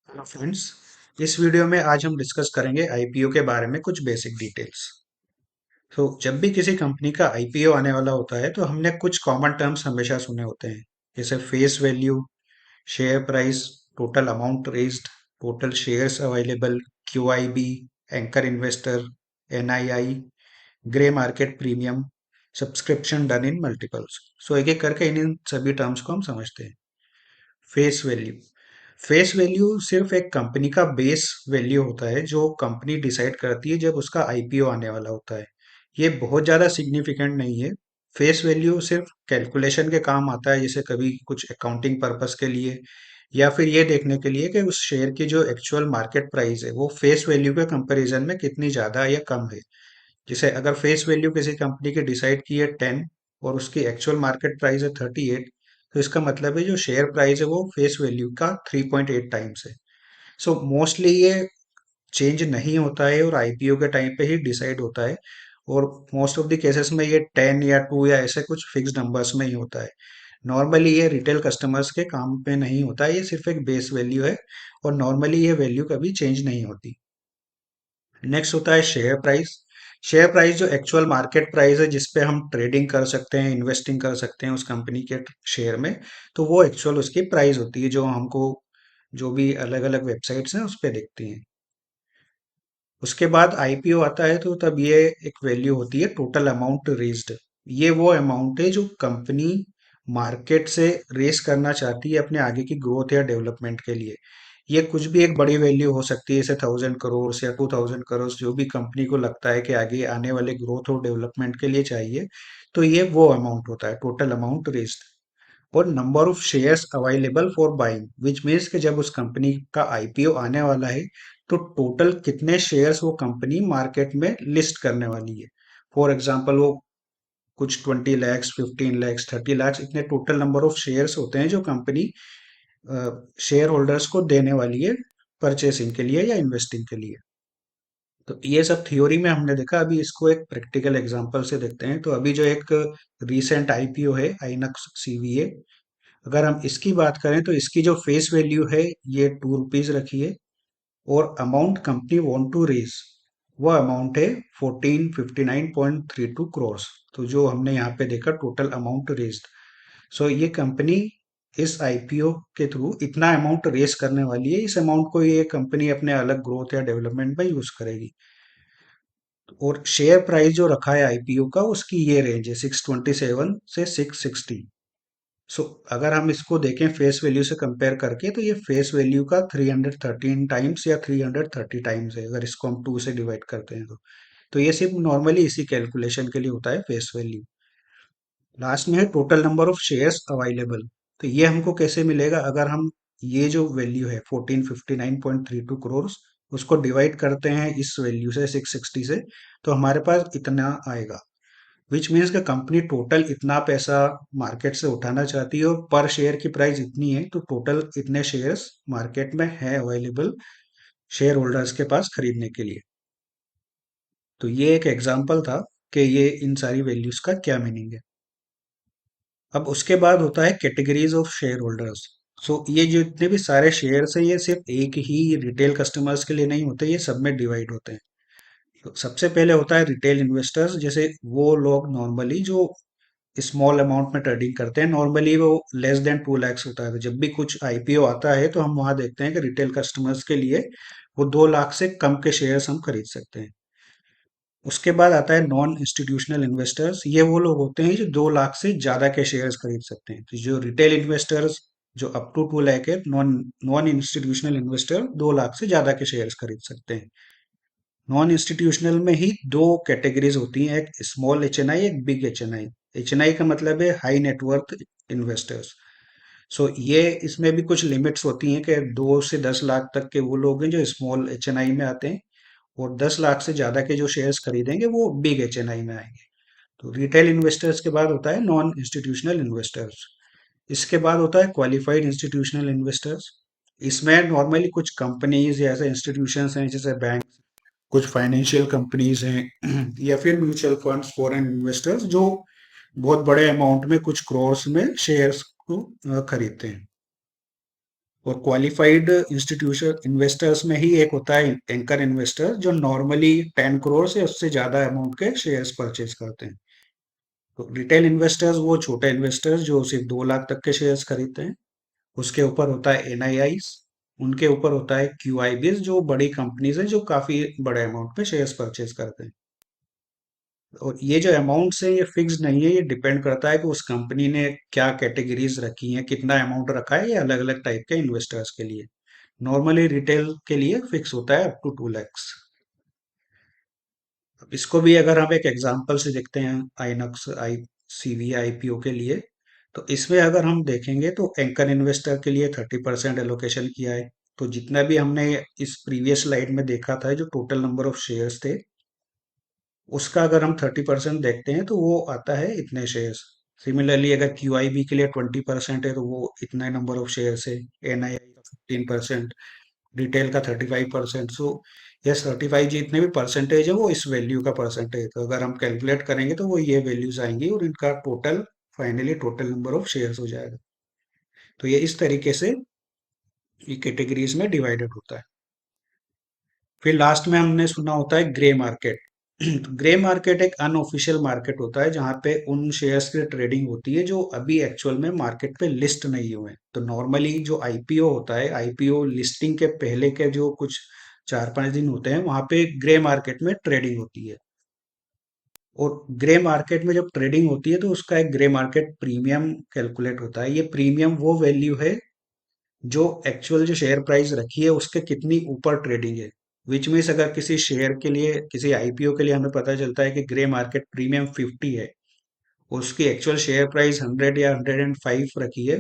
Hello friends. इस video में आज हम डिस्कस करेंगे आईपीओ के बारे में कुछ बेसिक डिटेल्स। तो जब भी किसी कंपनी का आईपीओ आने वाला होता है तो हमने कुछ कॉमन टर्म्स हमेशा सुने होते हैं, जैसे face value, share price, total amount raised, total shares available, QIB, anchor investor, NII, grey market premium, subscription done in multiples. So एक एक करके इन सभी टर्म्स को हम समझते हैं। Face value. फेस वैल्यू सिर्फ एक कंपनी का बेस वैल्यू होता है जो कंपनी डिसाइड करती है जब उसका आईपीओ आने वाला होता है। ये बहुत ज़्यादा सिग्निफिकेंट नहीं है। फेस वैल्यू सिर्फ कैलकुलेशन के काम आता है, जैसे कभी कुछ अकाउंटिंग पर्पस के लिए या फिर ये देखने के लिए कि उस शेयर की जो एक्चुअल मार्केट प्राइस है वो फेस वैल्यू के कंपैरिजन में कितनी ज़्यादा या कम है। जैसे अगर फेस वैल्यू किसी कंपनी की डिसाइड की है 10 और उसकी एक्चुअल मार्केट प्राइस है 38, तो इसका मतलब है जो शेयर प्राइस है वो फेस वैल्यू का 3.8 टाइम्स है। सो मोस्टली ये चेंज नहीं होता है और आईपीओ के टाइम पे ही डिसाइड होता है। और मोस्ट ऑफ द केसेस में ये 10 या 2 या ऐसे कुछ फिक्स नंबर्स में ही होता है। नॉर्मली ये रिटेल कस्टमर्स के काम पे नहीं होता है, ये सिर्फ एक बेस वैल्यू है और नॉर्मली ये वैल्यू कभी चेंज नहीं होती। नेक्स्ट होता है शेयर प्राइस। शेयर प्राइस जो एक्चुअल मार्केट प्राइस है जिस पे हम ट्रेडिंग कर सकते हैं, इन्वेस्टिंग कर सकते हैं उस कंपनी के शेयर में, तो वो एक्चुअल उसकी प्राइस होती है जो हमको जो भी अलग अलग वेबसाइट्स हैं उस पे दिखती हैं। उसके बाद आईपीओ आता है तो तब ये एक वैल्यू होती है टोटल अमाउंट रेज्ड। ये वो अमाउंट है जो कंपनी मार्केट से रेस करना चाहती है अपने आगे की ग्रोथ या डेवलपमेंट के लिए। ये कुछ भी एक बड़ी वैल्यू हो सकती है, जैसे 1000 करोड़ या 2000 करोड़, जो भी कंपनी को लगता है कि आगे आने वाले ग्रोथ और डेवलपमेंट के लिए चाहिए। तो ये वो अमाउंट होता है टोटल अमाउंट रेज्ड। और number of shares available for buying, which means कि जब उस कंपनी का आईपीओ आने वाला है तो टोटल कितने शेयर्स वो कंपनी मार्केट में लिस्ट करने वाली है। फॉर एग्जांपल वो कुछ 20 lakhs, 15 lakhs, 30 lakhs, इतने टोटल नंबर ऑफ शेयर्स होते हैं जो कंपनी शेयर होल्डर्स को देने वाली है परचेसिंग के लिए या इन्वेस्टिंग के लिए। तो ये सब थ्योरी में हमने देखा, अभी इसको एक प्रैक्टिकल एग्जांपल से देखते हैं। तो अभी जो एक रीसेंट आईपीओ है आइनक्स सीवीए, अगर हम इसकी बात करें तो इसकी जो फेस वैल्यू है ये 2 रुपीज रखी है और amount company want to raise वो अमाउंट है 1459.32 करोड़। तो जो हमने यहाँ पे देखा टोटल अमाउंट रेज्ड, सो ये कंपनी इस आईपीओ के थ्रू इतना अमाउंट रेस करने वाली है। इस अमाउंट को ये कंपनी अपने अलग ग्रोथ या डेवलपमेंट में यूज करेगी। और शेयर प्राइस जो रखा है आईपीओ का उसकी ये रेंज है 627 से 660। सो अगर हम इसको देखें फेस वैल्यू से कंपेयर करके तो ये फेस वैल्यू का 313 टाइम्स या 330 टाइम्स है, अगर इसको हम 2 से डिवाइड करते हैं तो ये सिर्फ नॉर्मली इसी कैलकुलेशन के लिए होता है फेस वैल्यू। लास्ट में है total number of shares available. तो ये हमको कैसे मिलेगा, अगर हम ये जो वैल्यू है 1459.32 करोड़ उसको डिवाइड करते हैं इस वैल्यू से 660 से, तो हमारे पास इतना आएगा। विच मीन्स का कंपनी टोटल इतना पैसा मार्केट से उठाना चाहती है और पर शेयर की प्राइस इतनी है, तो टोटल इतने शेयर्स मार्केट में है अवेलेबल शेयर होल्डर्स के पास खरीदने के लिए। तो ये एक एग्जांपल था कि ये इन सारी वैल्यूज का क्या मीनिंग है। अब उसके बाद होता है कैटेगरीज ऑफ शेयर होल्डर्स। सो ये जो इतने भी सारे शेयर्स है ये सिर्फ एक ही रिटेल कस्टमर्स के लिए नहीं होते, ये सब में डिवाइड होते हैं। तो सबसे पहले होता है रिटेल इन्वेस्टर्स, जैसे वो लोग नॉर्मली जो स्मॉल अमाउंट में ट्रेडिंग करते हैं, नॉर्मली वो लेस देन 2 lakhs होता है। तो जब भी कुछ आईपीओ आता है तो हम वहां देखते हैं कि रिटेल कस्टमर्स के लिए वो 2 लाख से कम के शेयर्स हम खरीद सकते हैं। उसके बाद आता है नॉन इंस्टीट्यूशनल इन्वेस्टर्स, ये वो लोग होते हैं जो 2 लाख से ज्यादा के शेयर्स खरीद सकते हैं। तो जो रिटेल इन्वेस्टर्स जो अप टू 2 लाख है, non non institutional investor 2 lakh से ज्यादा के शेयर्स खरीद सकते हैं। नॉन इंस्टीट्यूशनल में ही दो कैटेगरीज होती हैं, एक स्मॉल एचएनआई, एक बिग एचएनआई। एचएनआई का मतलब है हाई नेटवर्थ इन्वेस्टर्स। सो ये इसमें भी कुछ लिमिट्स होती हैं कि 2 से 10 लाख तक के वो लोग हैं जो स्मॉल एचएनआई में आते हैं और 10 लाख से ज्यादा के जो शेयर्स खरीदेंगे वो बिग एचएनआई में आएंगे। तो रिटेल इन्वेस्टर्स के बाद होता है नॉन इंस्टीट्यूशनल इन्वेस्टर्स। इसके बाद होता है क्वालिफाइड इंस्टीट्यूशनल इन्वेस्टर्स। इसमें नॉर्मली कुछ कंपनीज या ऐसे इंस्टीट्यूशंस हैं जैसे बैंक, कुछ फाइनेंशियल कंपनीज हैं या फिर म्यूचुअल फंड्स, फॉरेन इन्वेस्टर्स जो बहुत बड़े अमाउंट में कुछ क्रोर्स में शेयर्स को खरीदते हैं। और क्वालिफाइड इंस्टीट्यूशन इन्वेस्टर्स में ही एक होता है एंकर इन्वेस्टर, जो नॉर्मली 10 करोड़ से उससे ज्यादा अमाउंट के शेयर्स परचेज करते हैं। तो रिटेल इन्वेस्टर्स वो छोटे इन्वेस्टर्स जो सिर्फ 2 लाख तक के शेयर्स खरीदते हैं। उसके ऊपर होता है एनआईआईस। उनके ऊपर होता है क्यूआईबीज, जो बड़ी कंपनीज हैं जो काफी बड़े अमाउंट पे शेयर्स परचेज करते हैं। और ये जो अमाउंट्स है ये फिक्स नहीं है, ये डिपेंड करता है कि उस कंपनी ने क्या कैटेगरीज रखी हैं, कितना अमाउंट रखा है, ये अलग अलग टाइप के इन्वेस्टर्स के लिए। नॉर्मली रिटेल के लिए फिक्स होता है अप टू 2 lakhs। अब इसको भी अगर हम एक एग्जांपल से देखते हैं, आइनक्स आई सीवी आईपीओ के लिए, तो इसमें अगर हम देखेंगे तो एंकर इन्वेस्टर के लिए 30% एलोकेशन किया है। तो जितना भी हमने इस प्रीवियस स्लाइड में देखा था, जो टोटल नंबर ऑफ शेयर्स थे, उसका अगर हम 30% देखते हैं तो वो आता है इतने शेयर्स। सिमिलरली अगर क्यूआईबी के लिए 20% है तो वो इतना नंबर ऑफ शेयर्स है। एनआईआई का 15%, रिटेल का 35%। सो यस, 35 जितने भी परसेंटेज है वो इस वैल्यू का परसेंटेज, तो अगर हम कैलकुलेट करेंगे तो वो ये वैल्यूज आएंगी और इनका total, finally total number of shares हो जाएगा। तो ये इस तरीके से ये कैटेगरीज में डिवाइडेड होता है। फिर लास्ट में हमने सुना होता है ग्रे मार्केट। तो ग्रे मार्केट एक अनऑफिशियल मार्केट होता है जहां पे उन शेयर्स की ट्रेडिंग होती है जो अभी एक्चुअल में मार्केट पे लिस्ट नहीं हुए हैं। तो नॉर्मली जो आईपीओ होता है, आईपीओ लिस्टिंग के पहले के जो कुछ 4-5 दिन होते हैं, वहां पे ग्रे मार्केट में ट्रेडिंग होती है। और ग्रे मार्केट में जब ट्रेडिंग होती है तो उसका एक ग्रे मार्केट प्रीमियम कैलकुलेट होता है। ये प्रीमियम वो वैल्यू है जो एक्चुअल जो शेयर प्राइस रखी है उसके कितनी ऊपर ट्रेडिंग है। विच मीन्स अगर किसी शेयर के लिए, किसी आईपीओ के लिए हमें पता चलता है कि ग्रे मार्केट प्रीमियम 50 है, उसकी एक्चुअल शेयर प्राइस 100 या 105 रखी है,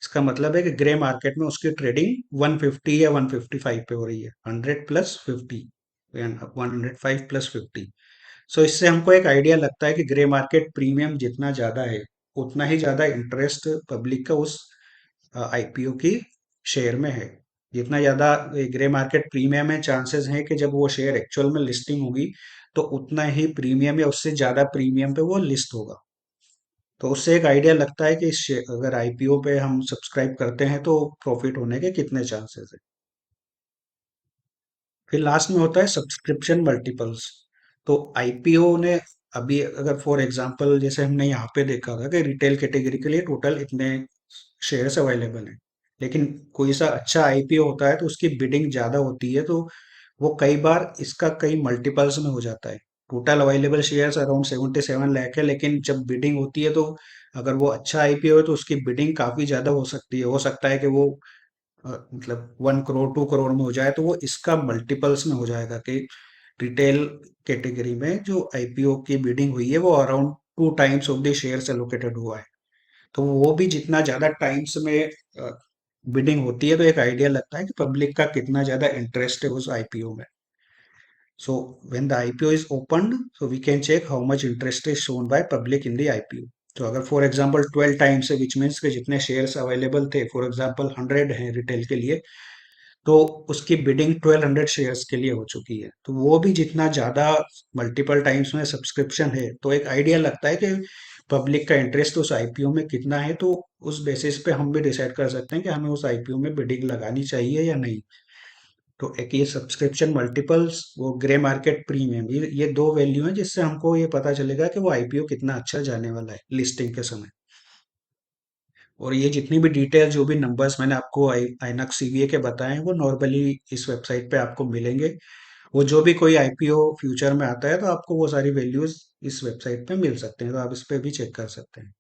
इसका मतलब है कि ग्रे मार्केट में उसकी ट्रेडिंग 150 या 155 पे हो रही है। 100 प्लस 50, 105 प्लस 50। सो इससे हमको एक आइडिया लगता है कि ग्रे मार्केट प्रीमियम जितना ज्यादा है, उतना ही ज्यादा इंटरेस्ट पब्लिक का उस आईपीओ की शेयर में है। जितना ज्यादा ग्रे मार्केट प्रीमियम है, चांसेस हैं कि जब वो शेयर एक्चुअल में लिस्टिंग होगी तो उतना ही प्रीमियम या उससे ज्यादा प्रीमियम पे वो लिस्ट होगा। तो उससे एक आइडिया लगता है कि अगर आईपीओ पे हम सब्सक्राइब करते हैं तो प्रॉफिट होने के कितने चांसेस है। फिर लास्ट में होता है सब्सक्रिप्शन मल्टीपल्स। तो आईपीओ ने अभी अगर फॉर एग्जांपल जैसे हमने यहाँ पे देखा था कि रिटेल कैटेगरी के लिए टोटल इतने शेयर्स अवेलेबल हैं, लेकिन कोई सा अच्छा आईपीओ होता है तो उसकी बिडिंग ज्यादा होती है, तो वो कई बार इसका कई मल्टीपल्स में हो जाता है। Total available shares around 77 lakh है, लेकिन जब बिडिंग होती है तो अगर वो अच्छा आईपीओ है तो उसकी बिडिंग काफी ज्यादा हो सकती है। हो सकता है कि वो मतलब 1 करोड़ 2 करोड़ में हो जाए, तो वो इसका मल्टीपल्स में हो जाएगा कि रिटेल कैटेगरी में जो आईपीओ की बिडिंग हुई है वो around 2 times of the shares allocated हुआ है। तो वो भी जितना ज्यादा टाइम्स में बिडिंग होती है तो एक आइडिया लगता है कि पब्लिक का कितना ज्यादा इंटरेस्ट है उस आईपीओ में। So when the IPO is opened, so we can check how much interest is shown by public in the IPO. तो अगर फॉर एग्जांपल 12 टाइम्स है, विच मीन्स के जितने शेयर्स अवेलेबल थे, फॉर एग्जांपल 100 हैं रिटेल के लिए, तो उसकी बिडिंग 1200 शेयर्स के लिए हो चुकी है। तो वो भी जितना ज्यादा मल्टीपल टाइम्स में सब्सक्रिप्शन है, तो एक आइडिया लगता है कि पब्लिक का इंटरेस्ट उस आईपीओ में कितना है। तो उस बेसिस पे हम भी डिसाइड कर सकते हैं कि हमें उस आईपीओ में बिडिंग लगानी चाहिए या नहीं। तो एक ये सब्सक्रिप्शन मल्टीपल्स, वो ग्रे मार्केट प्रीमियम, ये दो वैल्यू हैं जिससे हमको ये पता चलेगा कि वो आईपीओ कितना अच्छा जाने वाला है लिस्टिंग के समय। और ये जितनी भी डिटेल, जो भी नंबर्स मैंने आपको आइनक्स सीवीए के बताए हैं, वो नॉर्मली इस वेबसाइट पे आपको मिलेंगे। वो जो भी कोई आईपीओ फ्यूचर में आता है तो आपको वो सारी वैल्यूज इस वेबसाइट पे मिल सकते हैं, तो आप इस पे भी चेक कर सकते हैं।